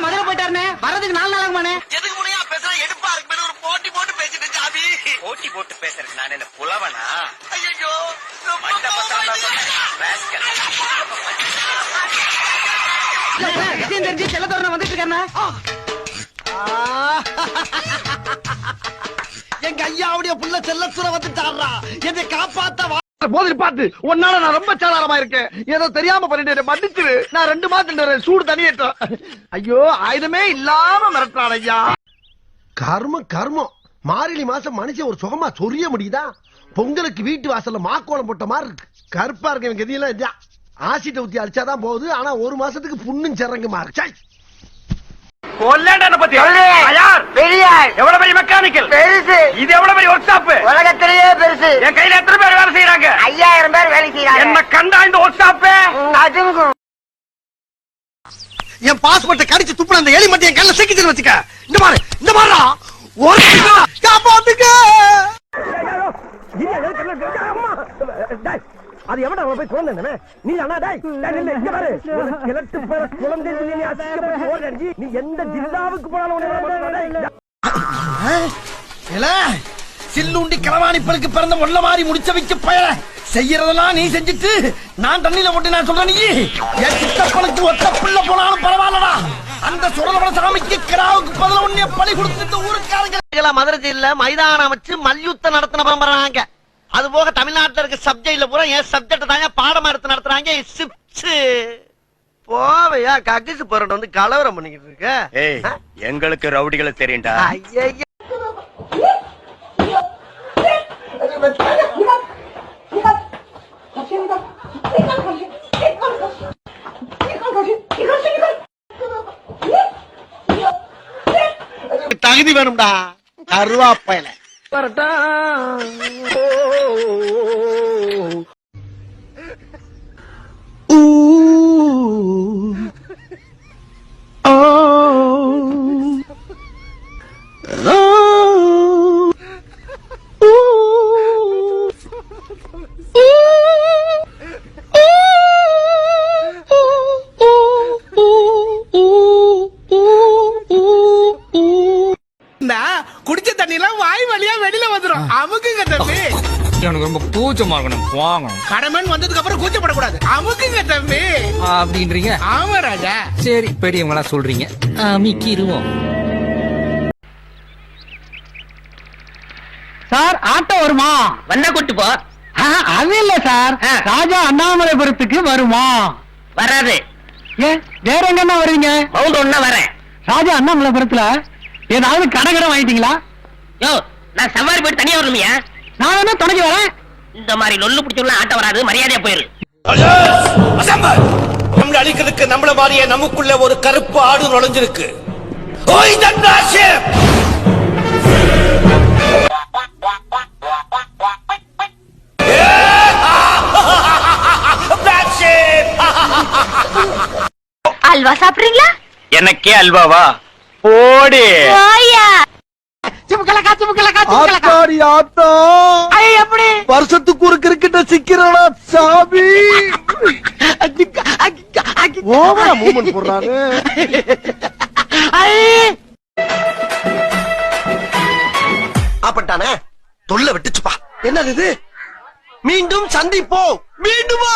மதுரை போயிட்டாருனே வரதுக்கு 4 நாள் ஆகுமானே. எதுக்கு முனையா பேசுற எடுப்பா இருக்கு ஒரு போட்டி போட்டு பேசிட்டு ஜாபி. போட்டி போட்டு பேசுறேன் நான் என்ன புலவனா? ஐயோ விஷயம் தெரிஞ்சு செல்லத்தோரணம் வந்துட்டு இருக்காருண்ணா. எங்க ஐயாவுடைய புள்ள செல்லத்துறை வந்துட்டாரா என்னை காப்பாத்த போதில் பார்த்து உன்னால நான் ரொம்ப சாதாரமா இருக்கேன். ஏதோ தெரியாம பண்ணிட்டு மன்னிச்சிரு. நான் 2 மாசம் சூடு தனியேற்றோம். ஐயோ ஆயுதமே இல்லாம மிரட்டான் ஐயா. கர்மம் கர்மம். மார்கழி மாசம் மனுஷன் ஒரு சுகமா சொரிய முடியுதா? பொங்கலுக்கு வீட்டு வாசல்ல மாக்கோலம் போட்ட மாதிரி இருக்கு. கருப்பா இருக்கு எனக்கு எதையெல்லாம் இல்லையா? ஆசிட்ட ஊத்தி அடிச்சாதான் போகுது. ஆனா 1 மாசத்துக்கு புண்ணும் சிறங்குமா இருக்கு. எவ்வளவு பெரிய மெக்கானிக்கல் பெருசு. இது எவ்வளவு பெரிய ஒர்க் ஷாப் உலகத்திலேயே பெருசு. என் கையில எத்தனை பேர் வேலை செய்யறாங்க? 5000 பேர் வேலை செய்யறாங்க. என்ன கண்டா இந்த ஒர்க் ஷாப் என் பாஸ்போர்ட்டை கடிச்சு துப்புன அந்த எலி மட்டும் என் கையில சிக்கிச்சு வச்சுக்க. இந்த மாதிரி இந்த மாதிரிடா ஒரு காப்பாத்துக்க. அது எவடா போய் குழந்தை நீ அண்ணா டேய் இங்க பாரு கிழட்டு பேர குழந்தை நீ அசிங்கப்பட்டு ஓடுறீ. நீ எந்த ஜில்லாவுக்கு போனாலும் சில்லுண்டி களவாணிப்பலுக்கு பிறந்த முள்ள மாதிரி முடிச்ச வைக்க பயல செய்யறதெல்லாம் நீ செஞ்சுட்டு நான் தண்ணியில போட்டு நான் சொல்றேன். நீ என் சித்தப்பனுக்கு ஒத்த புள்ள போனாலும் பரவாயில்லடா. அந்த சுடலவன சாமிக்கு கிராவுக்கு பதில உன்னைய பலி கொடுத்துட்டு ஊருக்காரங்க மதுரை ஜெயில மைதானம் அமைச்சு மல்யுத்தம் நடத்தின பரம்பராங்க. அது போக தமிழ்நாட்டில் இருக்க சப்ஜெக்ட்ல பூரா என் சப்ஜெக்ட் தாங்க பாடமா எடுத்து நடத்துறாங்க. போவையா கக்கிசு போறட்டு வந்து கலவரம் பண்ணிக்கிட்டு இருக்க. எங்களுக்கு ரவுடிகளை தெரியும்டா. தகுதி வேணும்டா கருவாப்பையில. குடிச்ச தண்ணி எல்லாம் வாய் வழியா வெளியில வந்துரும். அமுக்குங்க தம்பி. எனக்கு ரொம்ப கூச்சமா இருக்கணும். வாங்க கடமன் வந்ததுக்கு அப்புறம் கூச்சப்படக்கூடாது. அமுக்குங்க தம்பி அப்படின்றீங்க. ஆமா ராஜா. சரி பெரியவங்களா சொல்றீங்க. அமிக்கிருவோம். சார் ஆட்டோ வருமா? வந்தா கூட்டு போ. அது இல்ல சார், ராஜா அண்ணாமலைபுரத்துக்கு வருமா? வராது. ஏன் வேற எங்கன்னா வருவீங்க? மவுண்ட் ஒண்ணா வரேன். ராஜா அண்ணாமலைபுரத்துல ஏதாவது கடை வாங்கிட்டீங்களா? யோ நான் சவாரி போயிட்டு தனியா வரணுமியா? நான் என்ன துணைக்கு வரேன். இந்த மாதிரி லொல்லு பிடிச்சவங்க ஆட்ட வராது. மரியாதையா போயிரு. நம்மள அழிக்கிறதுக்கு நம்மள மாதிரியே நமக்குள்ள ஒரு கருப்பு ஆடு நுழைஞ்சிருக்கு. அல்வா சாப்பிடுறீங்களா? எனக்கே அல்வாவா? போடி வருஷத்துக்கு ஒரு கிரிக்கெட்ட சிக்கிறடா சாமி. ஓவரா மூவ்மெண்ட் போடுறாரு. அப்பட்டானே தொல்லை விட்டுச்சுப்பா. என்னது இது? மீண்டும் சந்திப்போம். மீண்டுமா?